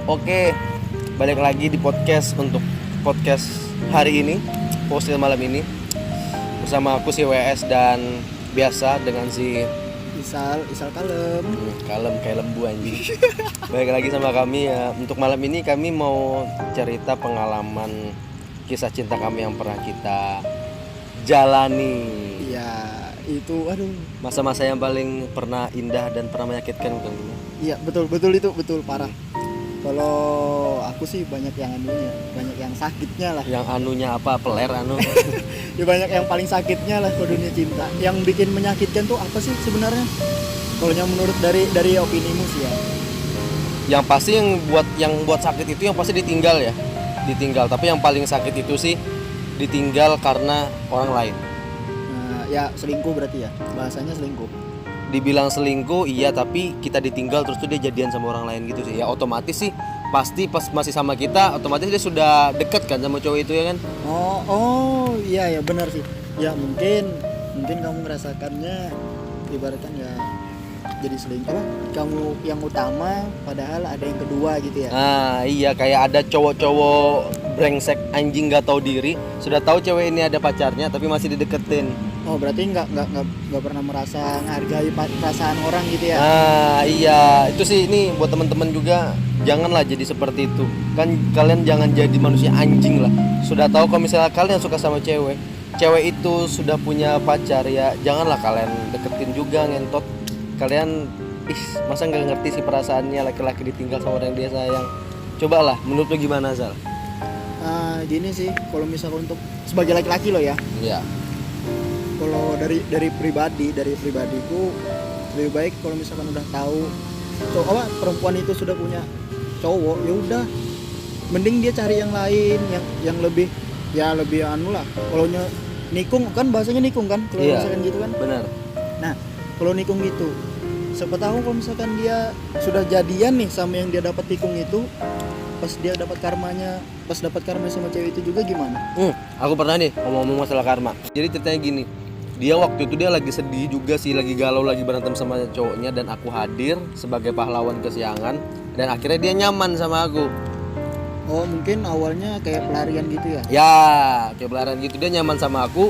Oke, balik lagi di untuk podcast hari ini, postil malam ini bersama aku si WS dan biasa dengan si Isal kalem. Kalem kayak lembu anjing. Balik lagi sama kami ya. Untuk malam ini kami mau cerita pengalaman kisah cinta kami yang pernah kita jalani. Iya, itu aduh. Masa-masa yang paling pernah indah dan pernah menyakitkan bukan? Iya, betul itu betul parah. Kalau aku sih banyak yang anunya, banyak yang sakitnya lah. Yang anunya apa? Peler anu. Ya banyak yang paling sakitnya lah kalau dunia cinta. Yang bikin menyakitkan tuh apa sih sebenarnya? Kalau yang menurut dari opinimu sih ya. Yang pasti yang buat sakit itu yang pasti ditinggal ya. Ditinggal, tapi yang paling sakit itu sih ditinggal karena orang lain. Nah, ya selingkuh berarti ya. Bahasanya selingkuh. Dibilang selingkuh iya, tapi kita ditinggal terus tuh dia jadian sama orang lain gitu sih. Ya otomatis sih pasti pas masih sama kita otomatis dia sudah deket kan sama cowok itu ya kan. Oh iya ya benar sih ya. Mungkin kamu merasakannya ibaratkan ya jadi selingkuh apa, kamu yang utama padahal ada yang kedua gitu ya. Nah iya, kayak ada cowok-cowok brengsek anjing gak tahu diri, sudah tahu cewek ini ada pacarnya tapi masih dideketin. Oh berarti nggak pernah merasa menghargai perasaan orang gitu ya. Nah iya, itu sih ini buat teman-teman juga, janganlah jadi seperti itu. Kan kalian jangan jadi manusia anjing lah. Sudah tahu kalau misalnya kalian suka sama cewek itu sudah punya pacar ya, janganlah kalian deketin juga ngentot. Kalian masa nggak ngerti sih perasaannya laki-laki ditinggal sama orang yang dia sayang. Cobalah, menurut lu gimana Zal? Gini sih, kalau misalkan untuk sebagai laki-laki lo ya. Iya. Kalau dari pribadiku lebih baik kalau misalkan udah tahu perempuan itu sudah punya cowok, ya udah mending dia cari yang lain yang lebih anu lah. Kalau nikung kan bahasanya nikung kan kalau misalkan gitu kan. Benar. Nah, kalau nikung gitu, siapa tahu kalau misalkan dia sudah jadian nih sama yang dia dapat tikung itu, pas dapat karmanya sama cewek itu juga gimana? Aku pernah nih ngomong masalah karma. Jadi ceritanya gini, dia waktu itu dia lagi sedih juga sih, lagi galau, lagi berantem sama cowoknya, dan aku hadir sebagai pahlawan kesiangan dan akhirnya dia nyaman sama aku. Oh mungkin awalnya kayak pelarian gitu ya? Ya kayak pelarian gitu, dia nyaman sama aku.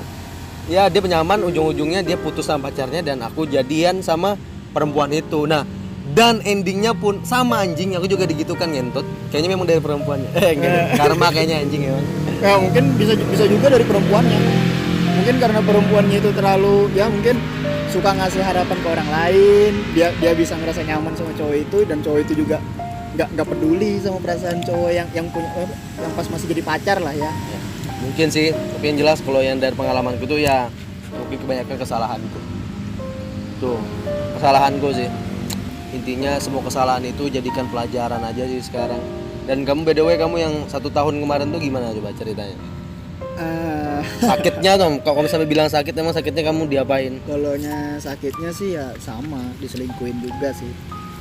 Ya dia penyaman, ujung-ujungnya dia putus sama pacarnya dan aku jadian sama perempuan itu. Nah dan endingnya pun sama anjing, aku juga digitukan ngentot. Kayaknya memang dari perempuannya. Karma kayaknya anjing ya. Ya mungkin bisa juga dari perempuannya. Mungkin karena perempuannya itu terlalu ya mungkin suka ngasih harapan ke orang lain. Dia bisa ngerasa nyaman sama cowok itu, dan cowok itu juga nggak peduli sama perasaan cowok yang punya yang pas masih jadi pacar lah ya. Mungkin sih, tapi yang jelas kalau yang dari pengalamanku tuh ya mungkin kebanyakan kesalahanku. Tuh, kesalahanku sih. Intinya semua kesalahan itu jadikan pelajaran aja sih sekarang. Dan kamu by the way, kamu yang 1 tahun kemarin tuh gimana coba ceritanya? Sakitnya tuh, kalau misalnya bilang sakit, emang sakitnya kamu diapain? Kalau sakitnya sih ya sama, diselingkuhin juga sih.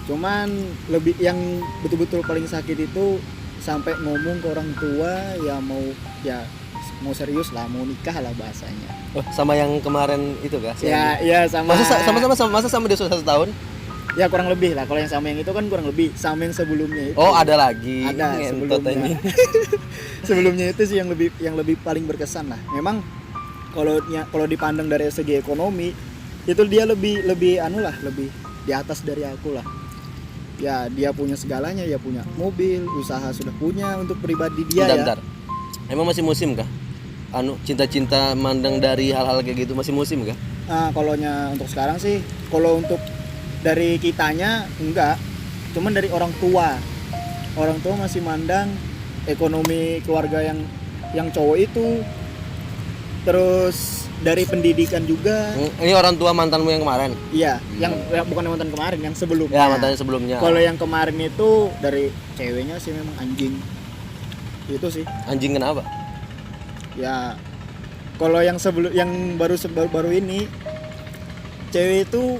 Cuman lebih yang betul-betul paling sakit itu sampai ngomong ke orang tua ya mau serius lah, mau nikah lah bahasanya. Oh, sama yang kemarin itu kah? Ya sama. Masa sama dia sudah 1 tahun? Ya kurang lebih lah. Kalau yang sama yang itu kan kurang lebih sama yang sebelumnya itu. Oh ada lagi. Ada sebelumnya. Sebelumnya itu sih yang lebih paling berkesan lah. Memang kalau dipandang dari segi ekonomi itu dia lebih lebih di atas dari aku lah. Ya dia punya segalanya, ya punya mobil, usaha sudah punya untuk pribadi dia. Bentar. Emang masih musim kah? Cinta-cinta mandang dari hal-hal kayak gitu masih musim kah? Kalau untuk sekarang sih, kalau untuk dari kitanya enggak, cuman dari orang tua masih mandang ekonomi keluarga yang cowok itu, terus dari pendidikan juga. Ini orang tua mantanmu yang kemarin? Iya, yang bukan mantan kemarin, yang sebelumnya. Ya mantannya sebelumnya. Kalau yang kemarin itu dari ceweknya sih memang anjing. Itu sih. Anjing kenapa? Ya kalau yang baru ini, cewek itu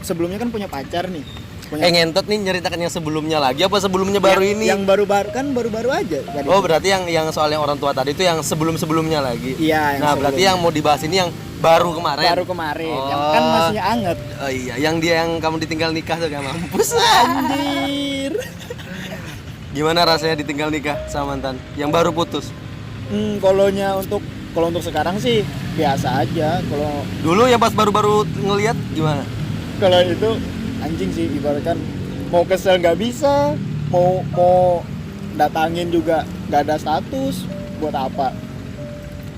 sebelumnya kan punya pacar nih. Ngentot nih, nyeritakan yang sebelumnya lagi apa sebelumnya baru ini? Yang baru-baru aja tadi. Oh berarti yang soal yang orang tua tadi itu yang sebelumnya lagi. Iya. Nah berarti yang mau dibahas ini yang baru kemarin. Yang kan masih anget. Oh iya, yang kamu ditinggal nikah tuh, kayak mampus. Anjir. Gimana rasanya ditinggal nikah sama mantan yang baru putus? Kalau untuk sekarang sih biasa aja. Kalau Dulu yang pas baru-baru ngelihat gimana? kalau itu anjing sih, ibaratkan mau kesel nggak bisa, mau datangin juga nggak ada status, buat apa?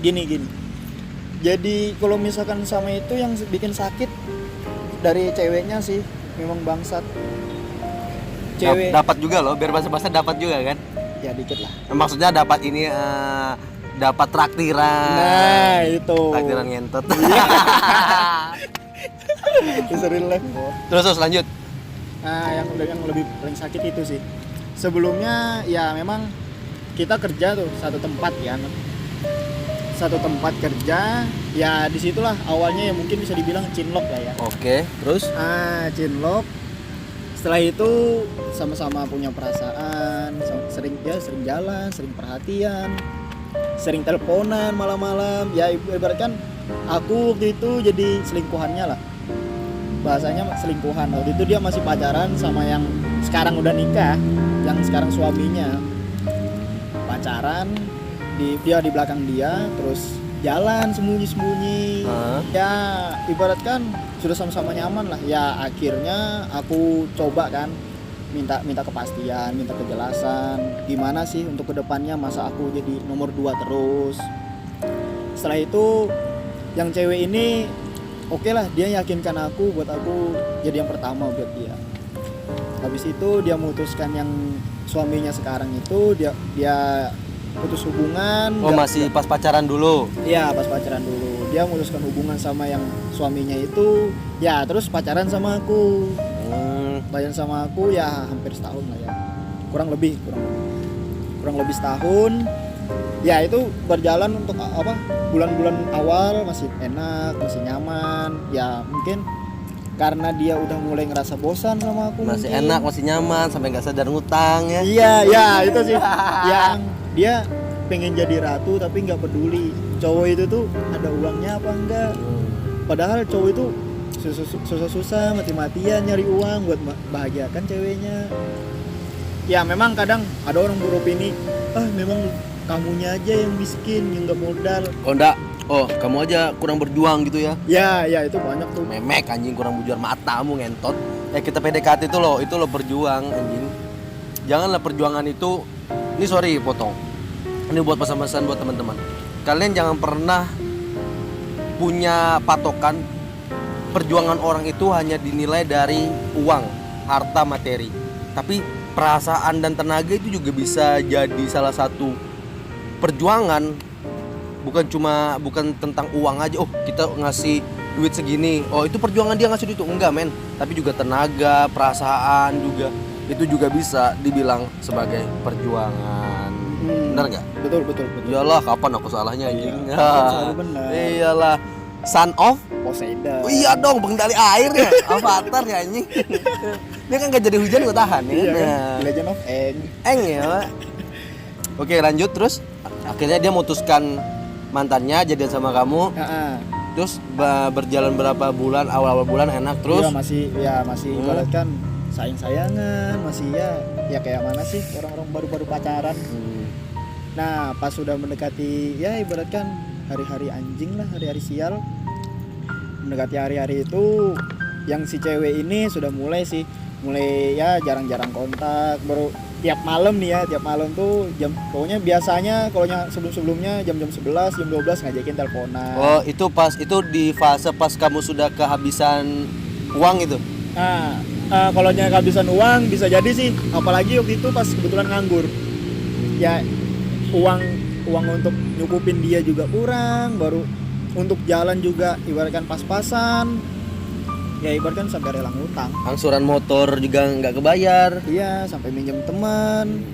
Gini. Jadi kalau misalkan sama itu yang bikin sakit dari ceweknya sih, memang bangsat. Cewek Dapat juga loh, biar bahasa-bahasa dapat juga kan? ya dikit lah. Maksudnya dapat ini dapat traktiran. Nah itu. Traktiran ngentot. Diserin lah. Terus lanjut. Nah yang lebih paling sakit itu sih. Sebelumnya ya memang kita kerja tuh satu tempat ya. Satu tempat kerja, ya disitulah awalnya ya mungkin bisa dibilang cinlok lah ya. Oke, terus? Cinlok. Setelah itu sama-sama punya perasaan, sering jalan, sering perhatian, sering teleponan malam-malam. Ya ibaratkan aku waktu itu jadi selingkuhannya lah. Bahasanya selingkuhan. Waktu itu dia masih pacaran sama yang sekarang udah nikah, yang sekarang suaminya. Pacaran, dia di belakang dia, terus jalan sembunyi-sembunyi. Ya ibaratkan sudah sama-sama nyaman lah. Ya akhirnya aku coba kan minta kepastian, minta kejelasan gimana sih untuk kedepannya, masa aku jadi nomor 2 terus. Setelah itu yang cewek ini oke lah, dia yakinkan aku buat aku jadi yang pertama buat dia. Habis itu dia memutuskan yang suaminya sekarang itu dia putus hubungan. Masih pas pacaran dulu? Iya, pas pacaran dulu. Dia memutuskan hubungan sama yang suaminya itu. Ya, terus pacaran sama aku. Pacaran sama aku ya hampir setahun lah ya. Kurang lebih setahun. Ya, itu berjalan untuk apa? Bulan-bulan awal masih enak, masih nyaman. Ya, mungkin karena dia udah mulai ngerasa bosan sama aku. Masih mungkin. enak, masih nyaman, sampai nggak sadar ngutang ya. Iya, itu sih. Yang dia pengen jadi ratu tapi nggak peduli cowok itu tuh ada uangnya apa enggak. Padahal cowok itu susah-susah mati-matian nyari uang buat bahagiakan ceweknya. Ya memang kadang ada orang beropini, memang kamunya aja yang miskin, yang nggak modal. Kamu aja kurang berjuang gitu ya. Ya itu banyak tuh. Memek anjing, kurang berjuang, matamu ngentot. Kita PDKT itu lo berjuang anjing. Janganlah perjuangan itu, ini sorry potong. Ini buat pesan-pesan buat teman-teman. Kalian jangan pernah punya patokan perjuangan orang itu hanya dinilai dari uang, harta, materi. Tapi perasaan dan tenaga itu juga bisa jadi salah satu perjuangan. Bukan tentang uang aja. Kita ngasih duit segini. Itu perjuangan dia ngasih duit itu. Enggak men. Tapi juga tenaga, perasaan juga. Itu juga bisa dibilang sebagai perjuangan. Benar nggak? Betul. Iyalah, kapan aku salahnya anjing? Selalu benar. Iyalah, son of Poseidon. Iya dong, pengendali air ya. Avatar ya anjing. Dia kan nggak jadi hujan gue tahan ya. Iya kan? Legend of Aang ya. Oke, lanjut terus. Akhirnya dia memutuskan mantannya jadian sama kamu. Terus berjalan berapa bulan, awal-awal bulan enak terus. Iya masih ibaratkan sayang-sayangan, masih ya kayak mana sih orang-orang baru-baru pacaran. Nah pas sudah mendekati ya ibaratkan hari-hari anjing lah, hari-hari sial, mendekati hari-hari itu yang si cewek ini sudah mulai ya jarang-jarang kontak. Baru tiap malam tuh pokoknya biasanya kalau sebelum-sebelumnya jam-jam 11, jam 12 ngajakin teleponan. Itu di fase pas kamu sudah kehabisan uang itu. Kalau kehabisan uang bisa jadi sih, apalagi waktu itu pas kebetulan nganggur. Ya uang untuk nyukupin dia juga kurang, baru untuk jalan juga ibaratkan pas-pasan. Ya ibaratkan sampai rela ngutang. Angsuran motor juga nggak kebayar. Iya, sampai minjem teman.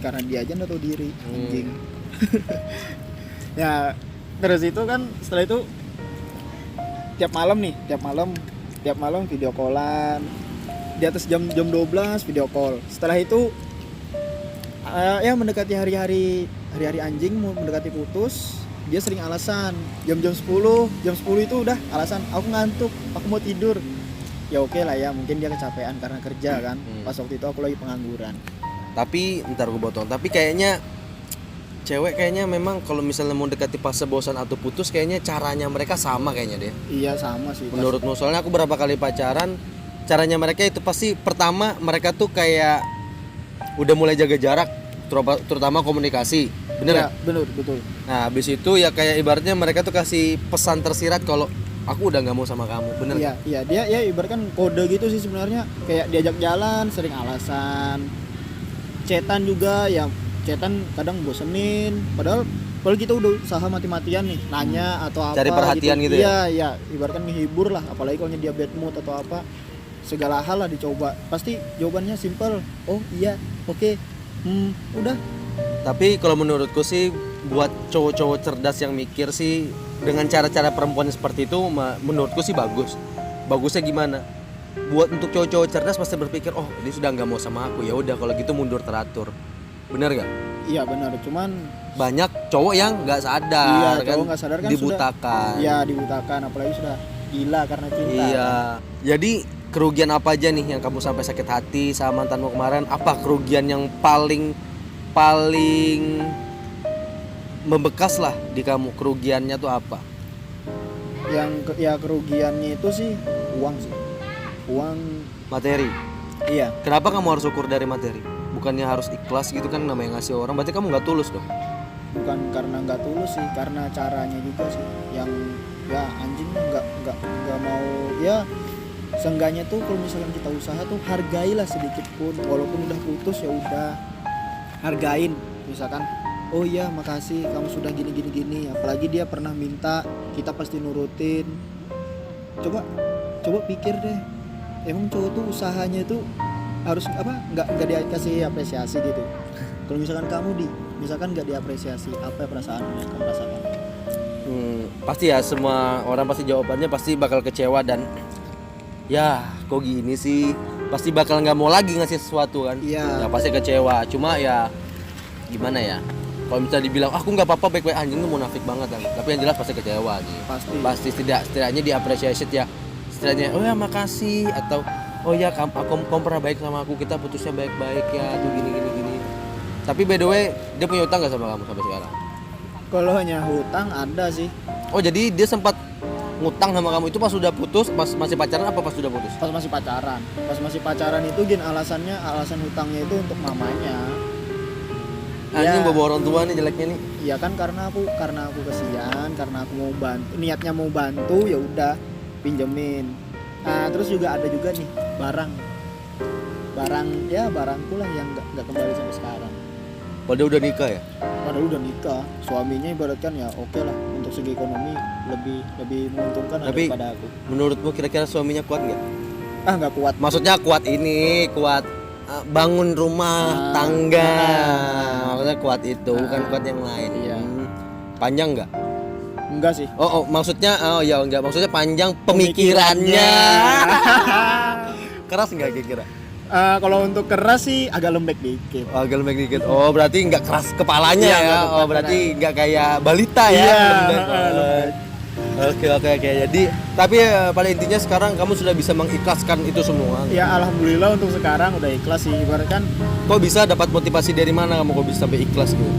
Karena dia aja nggak tahu diri, anjing. Ya, terus itu kan setelah itu tiap malam video callan. Di atas jam 12 video call. Setelah itu ya mendekati hari-hari anjing, mau mendekati putus, dia sering alasan. Jam 10 itu udah alasan, aku ngantuk, aku mau tidur. Ya oke lah ya, mungkin dia kecapean karena kerja kan. Pas waktu itu aku lagi pengangguran. Tapi ntar gue potong. Tapi kayaknya cewek kayaknya memang kalau misalnya mau dekati fase bosan atau putus, kayaknya caranya mereka sama kayaknya deh. Iya sama sih. Menurutmu? Soalnya aku berapa kali pacaran, caranya mereka itu pasti pertama mereka tuh kayak udah mulai jaga jarak, terutama komunikasi. Bener Ya, ya? bener betul. Nah habis itu ya kayak ibaratnya mereka tuh kasih pesan tersirat kalau aku udah nggak mau sama kamu. Bener Iya, iya dia ya ibaratkan kode gitu sih sebenarnya, kayak diajak jalan sering alasan. Cetan juga ya, cetan kadang bosenin, padahal kita udah usaha mati-matian nih nanya atau apa Cari perhatian gitu ya? Iya, ibaratkan menghibur lah, apalagi kalau dia bad mood atau apa, segala hal lah dicoba. Pasti jawabannya simple. Oh iya, oke. Udah. Tapi kalau menurutku sih buat cowok-cowok cerdas yang mikir sih dengan cara-cara perempuan seperti itu menurutku sih bagus. Bagusnya gimana? Buat untuk cowok-cowok cerdas pasti berpikir, oh dia sudah nggak mau sama aku, ya udah kalau gitu mundur teratur. Bener gak? Iya benar, cuman Banyak cowok yang nggak sadar, iya, kan? cowok nggak sadar kan Dibutakan. Iya dibutakan, apalagi sudah gila karena cinta. Iya. Jadi kerugian apa aja nih yang kamu sampai sakit hati sama mantanmu kemarin? Apa kerugian yang paling membekas lah di kamu? Kerugiannya tuh apa? Ya kerugiannya itu sih uang sih. Uang. Materi. Iya. Kenapa kamu harus ukur dari materi? Bukannya harus ikhlas gitu kan, namanya ngasih orang, berarti kamu nggak tulus dong? Bukan karena nggak tulus sih, karena caranya juga sih yang ya anjing nggak mau ya. Seenggaknya tuh kalau misalkan kita usaha tuh hargailah sedikit pun, walaupun udah putus ya udah hargain. Misalkan oh iya makasih kamu sudah gini, apalagi dia pernah minta, kita pasti nurutin. Coba pikir deh, emang cowok tuh usahanya tuh harus apa, nggak dikasih apresiasi gitu. Kalau misalkan nggak diapresiasi, apa perasaan yang kamu rasakan? Pasti ya, semua orang pasti jawabannya pasti bakal kecewa dan ya kok gini sih, pasti bakal nggak mau lagi ngasih sesuatu kan. Iya. Ya pasti kecewa, cuma ya gimana ya, kalau misalnya dibilang aku nggak apa-apa baik-baik, anjing tuh munafik banget kan. Tapi yang jelas pasti kecewa gitu. Pasti setidaknya diapresiasi ya, setidaknya oh ya makasih, atau oh ya kamu pernah baik sama aku, kita putusnya baik-baik ya tuh gini. Tapi by the way dia punya utang nggak sama kamu sampai sekarang? Kalau hanya hutang ada sih. Oh jadi dia sempat ngutang sama kamu itu pas sudah putus, pas masih pacaran apa pas sudah putus? Pas masih pacaran itu alasan hutangnya itu untuk mamanya. Anjing Ya. bawa orang tua nih jeleknya nih. Iya kan, karena aku kesian, karena aku mau bantu, niatnya mau bantu, ya udah pinjemin. Nah, terus juga ada juga nih barangku lah yang nggak kembali sampai sekarang. Padahal udah nikah ya? Padahal udah nikah, suaminya ibaratkan ya oke lah, untuk segi ekonomi lebih menguntungkan Tapi daripada aku. menurutmu kira-kira suaminya kuat nggak? Nggak kuat. Maksudnya kuat bangun rumah tangga. Maksudnya kuat itu, bukan kuat yang lain. Iya. Panjang nggak? Enggak sih. Maksudnya ya enggak, maksudnya panjang pemikirannya. Keras nggak kira-kira? Kalau untuk keras sih agak lembek dikit. Agak lembek dikit. Oh berarti nggak keras kepalanya Iya, ya? nggak Oh kepala. berarti nggak kayak balita ya? Iya, Lembek. lembek. Oke. Jadi tapi pada intinya sekarang kamu sudah bisa mengikhlaskan itu semua. Ya alhamdulillah untuk sekarang udah ikhlas sih. Ibaratkan Kok bisa dapat motivasi dari mana kamu kok bisa sampai ikhlas gitu?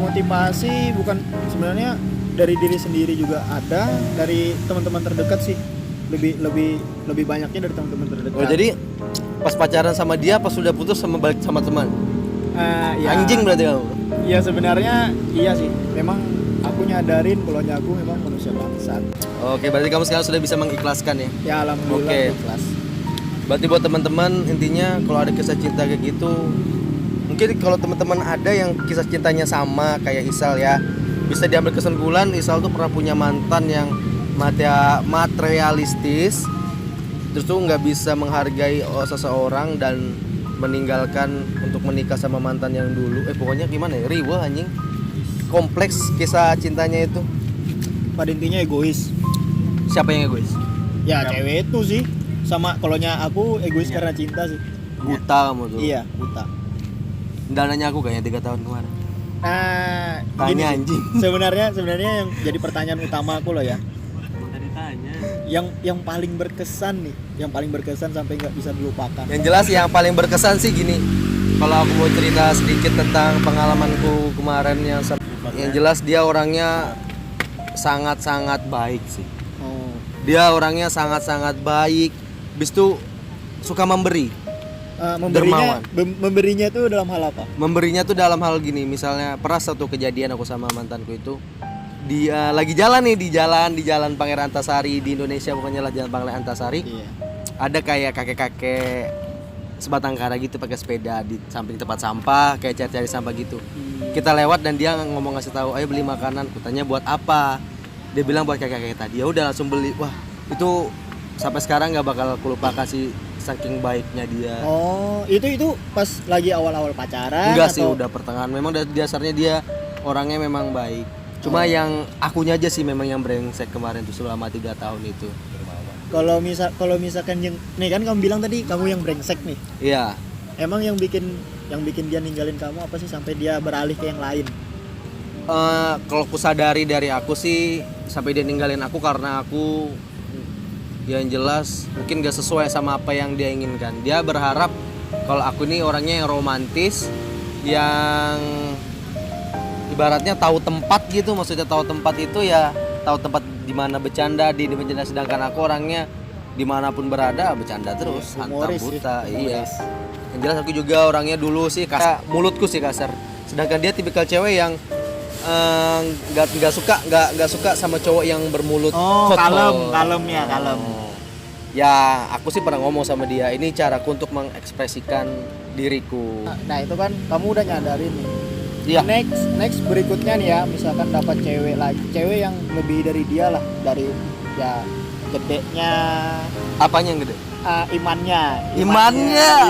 motivasi bukan sebenarnya dari diri sendiri juga ada, dari teman-teman terdekat sih. Lebih banyaknya dari teman-teman terdekat. Oh jadi pas pacaran sama dia, pas sudah putus sama balik sama teman. Ya, Anjing berarti kamu. Ya sebenarnya iya sih. Memang aku nyadarin kalau aku memang manusia bangsat. Oke, berarti kamu sekarang sudah bisa mengikhlaskan ya. Ya alhamdulillah Oke. ikhlas. Berarti buat teman-teman intinya kalau ada kisah cinta kayak gitu, mungkin kalau teman-teman ada yang kisah cintanya sama kayak Isal ya, bisa diambil kesimpulan Isal tuh pernah punya mantan yang materialistis, terus tuh nggak bisa menghargai seseorang dan meninggalkan untuk menikah sama mantan yang dulu. Pokoknya gimana ya, riweh anjing, kompleks kisah cintanya itu. Pada intinya egois. Siapa yang egois? Ya cewek itu sih. Sama kalonya aku egois karena cinta sih. Buta kamu tuh. Iya, buta. Udah nanya aku kayaknya 3 tahun kemarin. Gini Tanya sih. anjing. Sebenarnya yang jadi pertanyaan utama aku loh ya. Yang paling berkesan nih, yang paling berkesan sampai nggak bisa dilupakan. Yang jelas yang paling berkesan sih gini, Kalau aku mau cerita sedikit tentang pengalamanku kemarin yang jelas dia orangnya sangat-sangat baik sih. Oh. Dia orangnya sangat-sangat baik. Habis itu suka memberi. Dermawan. Memberinya itu dalam hal apa? Memberinya tuh dalam hal gini, misalnya pernah satu kejadian aku sama mantanku itu. Dia lagi jalan nih di jalan Pangeran Antasari di Indonesia, pokoknya lah jalan Pangeran Antasari. Iya. Ada kayak kakek-kakek sebatang kara gitu pakai sepeda di samping tempat sampah, kayak cari-cari sampah gitu. Kita lewat dan dia ngomong ngasih tahu, ayo beli makanan. Kutanya buat apa? Dia bilang buat kakek-kakek tadi. Ya udah langsung beli. Wah itu sampai sekarang nggak bakal aku lupakan sih, saking baiknya dia. Oh, itu pas lagi awal-awal pacaran? Enggak sih, atau? udah pertengahan. Memang dasarnya dia orangnya memang baik. Cuma yang akunya aja sih memang yang brengsek kemarin tuh selama 3 tahun itu. Kalau misalkan yang nih kan kamu bilang tadi kamu yang brengsek nih. Iya. Emang yang bikin dia ninggalin kamu apa sih sampai dia beralih ke yang lain? Kalau aku sadari dari aku sih sampai dia ninggalin aku karena aku yang jelas mungkin gak sesuai sama apa yang dia inginkan. Dia berharap kalau aku ini orangnya yang romantis, yang ibaratnya tahu tempat gitu. Maksudnya tahu tempat itu ya tahu tempat di mana bercanda, di bercanda, sedangkan aku orangnya dimanapun berada bercanda terus, hantam buta. Iya. Yang jelas aku juga orangnya dulu sih kasar, mulutku sih kasar. Sedangkan dia tipikal cewek yang nggak suka sama cowok yang bermulut kotor. kalem. Ya aku sih pernah ngomong sama dia, ini caraku untuk mengekspresikan diriku. Nah itu kan kamu udah nyadarin nih. Iya. Next berikutnya nih ya, misalkan dapat cewek lagi, cewek yang lebih dari dia lah, dari ya gedenya, Apanya yang gede? imannya.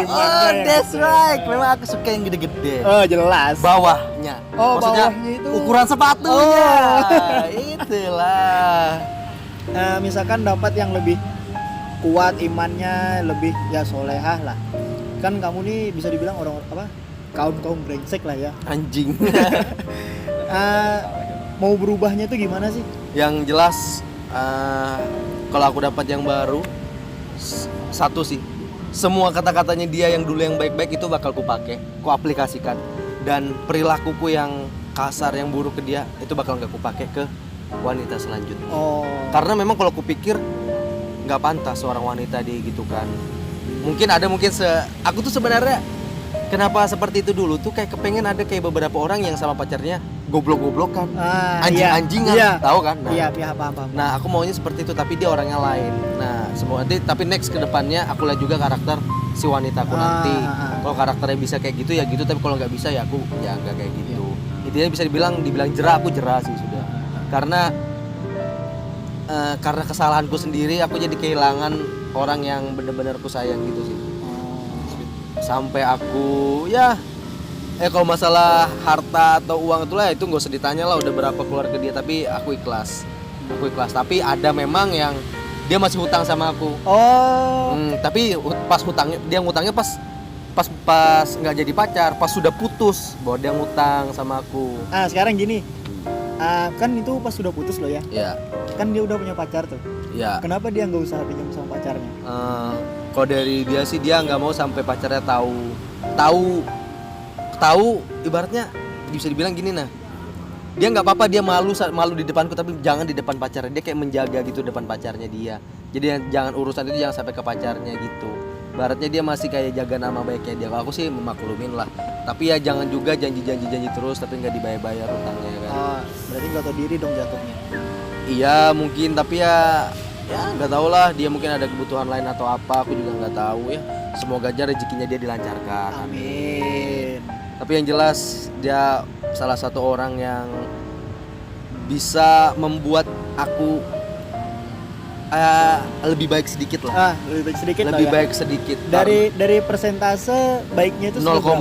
Oh, yang that's gede. right. Memang aku suka yang gede-gede. Oh jelas. Bawahnya. Oh, maksudnya bawahnya itu ukuran sepatunya. Itulah. Misalkan dapat yang lebih kuat imannya, lebih ya solehah lah. Kan kamu nih bisa dibilang orang apa? Kaum brengsek lah ya. Anjing. Mau berubahnya tuh gimana sih? Yang jelas kalau aku dapat yang baru, satu sih, semua kata-katanya dia yang dulu yang baik-baik itu bakal kupakai, kuaplikasikan, dan perilakuku yang kasar yang buruk ke dia itu bakal nggak kupakai ke wanita selanjutnya. Oh. Karena memang kalau kupikir nggak pantas seorang wanita gitu kan. Mungkin aku tuh sebenarnya kenapa seperti itu dulu tuh kayak kepengen ada kayak beberapa orang yang sama pacarnya goblok-goblokan, anjing-anjingan, iya. tahu kan? Nah, Iya, paham. Nah, aku maunya seperti itu, tapi dia orangnya lain. Nah, tapi next ke depannya aku lihat juga karakter si wanitaku nanti. Kalau karakternya bisa kayak gitu ya gitu, tapi kalau nggak bisa ya aku ya nggak kayak gitu. Intinya bisa dibilang jerah, aku jerah sih sudah. Karena kesalahanku sendiri, aku jadi kehilangan orang yang benar-benar aku sayang gitu sih. Sampai aku ya kalau masalah harta atau uang itulah itu nggak usah ditanya lah udah berapa keluar ke dia, tapi aku ikhlas. Tapi ada memang yang dia masih hutang sama aku. Tapi pas hutangnya dia ngutangnya pas nggak jadi pacar, pas sudah putus bahwa dia ngutang sama aku. Sekarang gini, kan itu pas sudah putus loh ya. Iya. Kan dia udah punya pacar tuh. Iya. Kenapa dia nggak usah pinjam sama pacarnya? Kalau dari dia sih dia nggak mau sampai pacarnya tahu ibaratnya bisa dibilang gini, nah dia nggak apa-apa dia malu di depanku, tapi jangan di depan pacarnya. Dia kayak menjaga gitu depan pacarnya dia, jadi jangan urusan itu jangan sampai ke pacarnya gitu. Ibaratnya dia masih kayak jaga nama baiknya dia. Kalau aku sih memaklumin lah, tapi ya jangan juga janji terus tapi nggak dibayar utangnya kan. Berarti nggak tahu diri dong jatuhnya. Iya mungkin, tapi ya nggak tahu lah, dia mungkin ada kebutuhan lain atau apa, aku juga nggak tahu ya. Semoga aja rezekinya dia dilancarkan. Amin. Tapi yang jelas dia salah satu orang yang bisa membuat aku lebih baik sedikit lah. Lebih baik sedikit. Lebih lah ya. baik sedikit. Dari persentase baiknya itu 0,1.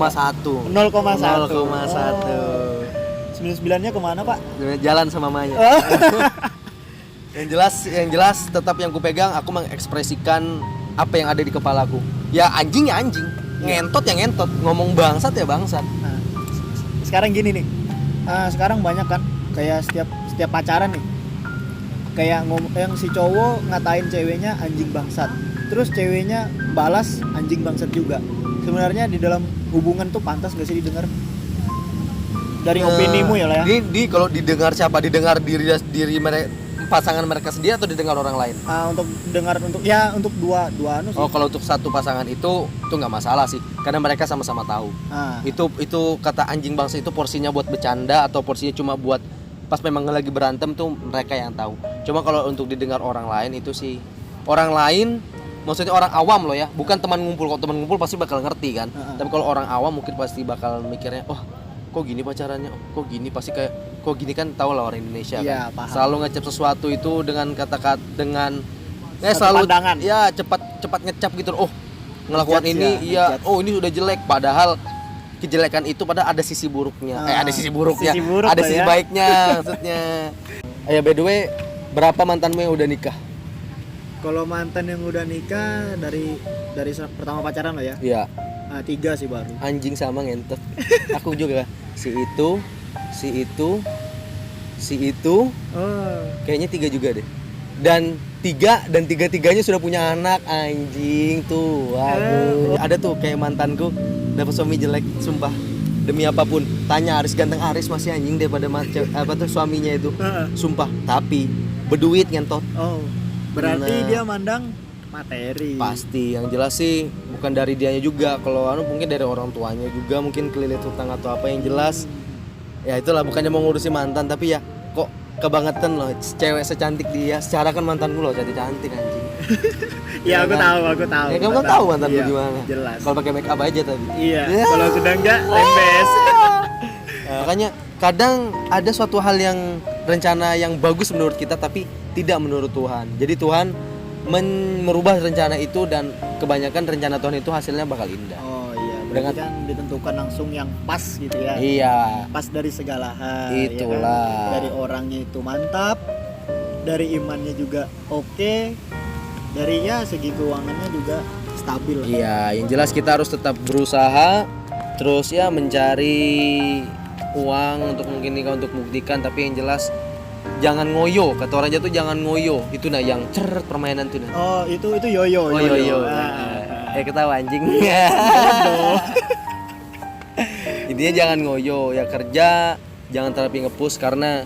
0,1. 0,1. 99-nya kemana Pak? Jalan sama mamanya. Yang jelas tetap yang kupegang, aku mengekspresikan apa yang ada di kepalaku. Ya anjing ya anjing, ngentot ya ngentot, ngomong bangsat ya bangsat. Nah, sekarang gini nih, sekarang banyak kan kayak setiap pacaran nih, kayak yang si cowok ngatain ceweknya anjing bangsat, terus ceweknya balas anjing bangsat juga. sebenarnya di dalam hubungan tuh pantas gak sih didengar? Dari opinimu ya lah ya. Kalau didengar siapa? Didengar diri mereka, pasangan mereka sendiri atau didengar orang lain? Untuk dengar untuk dua anu sih. Oh, kalau untuk satu pasangan itu nggak masalah sih, karena mereka sama-sama tahu. Itu kata anjing bangsa itu porsinya buat bercanda atau porsinya cuma buat pas memang lagi berantem tuh mereka yang tahu. Cuma kalau untuk didengar orang lain itu sih, orang lain maksudnya orang awam loh ya, bukan teman ngumpul. Kalau teman ngumpul pasti bakal ngerti kan. Tapi kalau orang awam mungkin pasti bakal mikirnya, oh kok gini pacarannya, kok gini, pasti kayak kok gini kan, tahu lah orang Indonesia ya, kan paham. selalu ngecap sesuatu itu dengan kata-kata dengan selalu pandangan. Ya cepat ngecap gitu. Oh ngelakukan Ngejudge ini ya, iya, oh ini udah jelek, padahal kejelekan itu padahal ada sisi buruknya. Ada sisi buruknya, ada sisi baiknya maksudnya. By the way, berapa mantanmu yang udah nikah? Kalau mantan yang udah nikah dari pertama pacaran lo ya? Iya. 3 sih baru. Anjing sama ngentot. Aku juga. Si itu. Kayaknya 3 juga deh. Dan tiga-tiganya sudah punya anak, anjing tuh. Waduh. Ada tuh kayak mantanku dapat suami jelek, sumpah. Demi apapun, tanya Aris, ganteng Aris masih anjing daripada suaminya itu. Sumpah, tapi berduit ngentot. Oh. Berarti dia mandang materi. Pasti, yang jelas sih bukan dari dianya juga. Kalau mungkin dari orang tuanya juga, mungkin kelilit hutang atau apa, yang jelas. Ya itulah, bukannya mau ngurusin mantan, tapi ya kok kebangetan loh cewek secantik dia. Secara kan mantanku loh cantik anjing. Ya aku tahu. Ya kamu tahu mantanku gimana? Jelas. Kalau pakai make up aja tadi. Iya. Kalau sudah enggak lembes. Makanya kadang ada suatu hal yang rencana yang bagus menurut kita tapi tidak menurut Tuhan. Jadi Tuhan merubah rencana itu, dan kebanyakan rencana Tuhan itu hasilnya bakal indah. Oh iya, berarti kan ditentukan langsung yang pas gitu ya. Iya. Pas dari segala hal. Itulah. Ya kan? Dari orangnya itu mantap, dari imannya juga oke, dari segi keuangannya juga stabil. Iya, yang jelas kita harus tetap berusaha, terus ya mencari uang untuk mungkin nikah, untuk membuktikan. Tapi yang jelas jangan ngoyo, kata orang Jawa tuh jangan ngoyo. Itu yang ceret permainan tuh. Oh, itu yoyo. Oh, yoyo. Ketawa anjing. Intinya jangan ngoyo, ya kerja, jangan terlalu ngepush, karena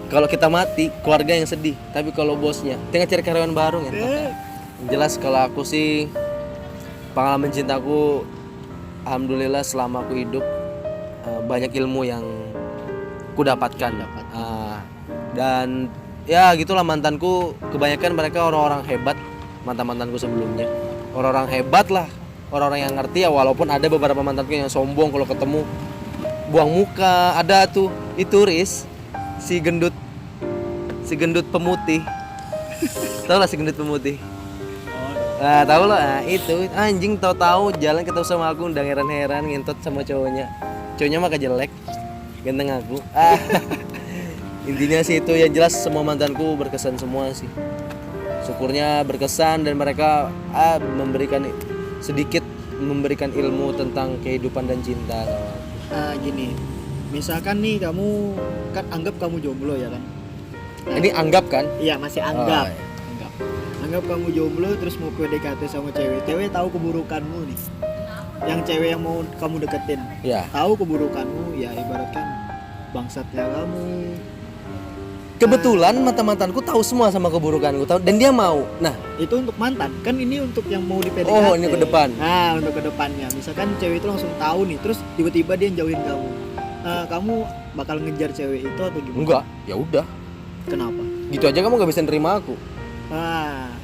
kalau kita mati keluarga yang sedih, tapi kalau bosnya tinggal cari karyawan baru kan. Jelas kalau aku sih pengalaman cintaku, alhamdulillah selama aku hidup banyak ilmu yang ku dapatkan. Dan ya gitulah, mantanku kebanyakan mereka orang-orang hebat. Mantanku sebelumnya orang-orang hebat lah, orang-orang yang ngerti ya. Walaupun ada beberapa mantanku yang sombong, kalau ketemu buang muka. Ada tuh itu Riz, si gendut pemutih. Tahu lah si gendut pemutih? Nah, tahu lah, itu anjing tahu-tahu jalan ketemu sama aku udah heran-heran ngentot sama cowoknya mah kejelek, ganteng aku. Intinya sih itu, yang jelas semua mantanku berkesan semua sih. Syukurnya berkesan, dan mereka memberikan ilmu tentang kehidupan dan cinta. Gini, misalkan nih kamu kan anggap kamu jomblo ya kan? Ini anggap kan? Iya, masih anggap. Anggap kamu jomblo terus mau PDKT sama cewek tahu keburukanmu nih. Yang cewek yang mau kamu deketin, tahu keburukanmu, ya ibaratkan bangsatnya kamu. Kebetulan mantanku tahu semua sama keburukanku, tahu, dan dia mau. Nah, itu untuk mantan. Kan ini untuk yang mau di PDKT. Oh, ini ke depan. Nah, untuk ke depannya. Misalkan cewek itu langsung tahu nih, terus tiba-tiba dia jauhin kamu. Kamu bakal ngejar cewek itu atau gimana? Enggak, ya udah. Kenapa? Gitu aja kamu nggak bisa nerima aku.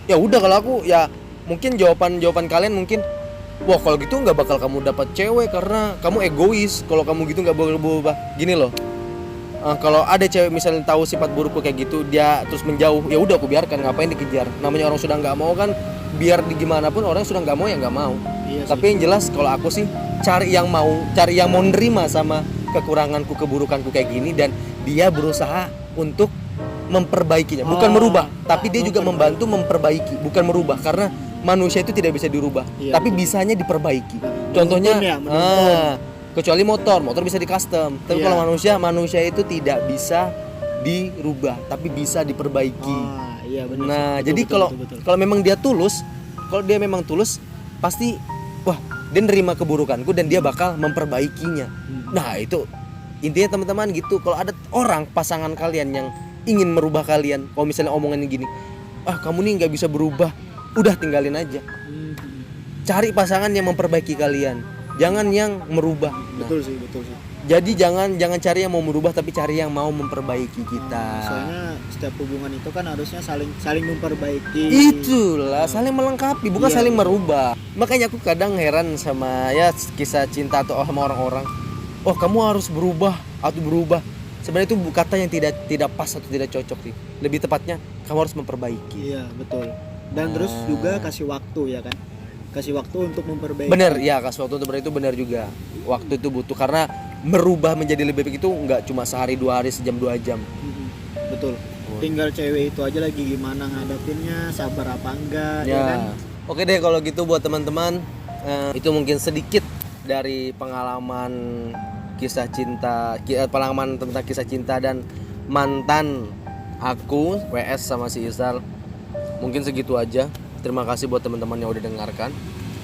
Ya udah, kalau aku ya mungkin jawaban kalian mungkin, wah kalau gitu nggak bakal kamu dapat cewek karena kamu egois. Kalau kamu gitu nggak boleh berubah. Gini loh. Kalau ada cewek misalnya tahu sifat burukku kayak gitu, dia terus menjauh, ya udah aku biarkan, ngapain dikejar. Namanya orang sudah nggak mau kan, biar gimana pun orang sudah nggak mau ya nggak mau. Iya. Tapi yang jelas kalau aku sih cari yang mau nerima sama kekuranganku, keburukanku kayak gini, dan dia berusaha untuk memperbaikinya, bukan merubah, tapi dia juga membantu memperbaiki, bukan merubah, karena manusia itu tidak bisa dirubah, tapi bisanya diperbaiki. Contohnya kecuali motor bisa di custom, tapi kalau manusia itu tidak bisa dirubah, tapi bisa diperbaiki. Iya, benar. Nah, jadi kalau memang dia tulus, pasti wah dia nerima keburukanku dan dia bakal memperbaikinya. Nah itu intinya teman-teman gitu. Kalau ada orang pasangan kalian yang ingin merubah kalian, kalau misalnya omongannya gini, kamu nih nggak bisa berubah, udah tinggalin aja. Cari pasangan yang memperbaiki kalian, jangan yang merubah. Nah, betul sih. jadi jangan cari yang mau merubah, tapi cari yang mau memperbaiki kita. Soalnya setiap hubungan itu kan harusnya saling memperbaiki. Itulah saling melengkapi, bukan Iya, saling merubah. Makanya aku kadang heran sama ya kisah cinta atau sama orang-orang. Oh kamu harus berubah atau berubah. Sebenarnya itu kata yang tidak pas atau tidak cocok sih. Lebih tepatnya kamu harus memperbaiki. Iya betul. Dan terus juga kasih waktu ya kan. Kasih waktu untuk memperbaiki. Bener ya, kasih waktu untuk itu benar juga. Waktu itu butuh karena merubah menjadi lebih baik itu nggak cuma sehari 2 hari, sejam 2 jam. Betul. Tinggal cewek itu aja lagi gimana ngadapinnya, sabar apa enggak ya kan. Oke deh kalau gitu buat teman-teman, itu mungkin sedikit dari pengalaman kisah cinta, pengalaman tentang kisah cinta dan mantan aku WS sama si Isal. Mungkin segitu aja. Terima kasih buat teman-teman yang udah dengarkan.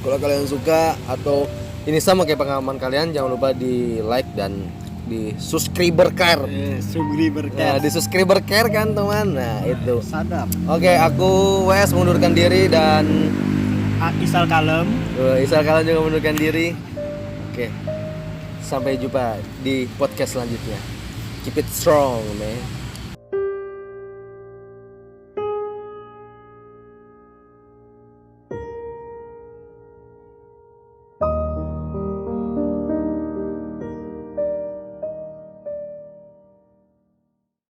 Kalau kalian suka atau ini sama kayak pengalaman kalian, jangan lupa di like dan di subscriber care. Di subscriber care kan teman. Nah itu. Sadap. Oke, aku WS mengundurkan diri dan Isal kalem. Isal kalian juga mengundurkan diri. Oke. Sampai jumpa di podcast selanjutnya. Keep it strong, man.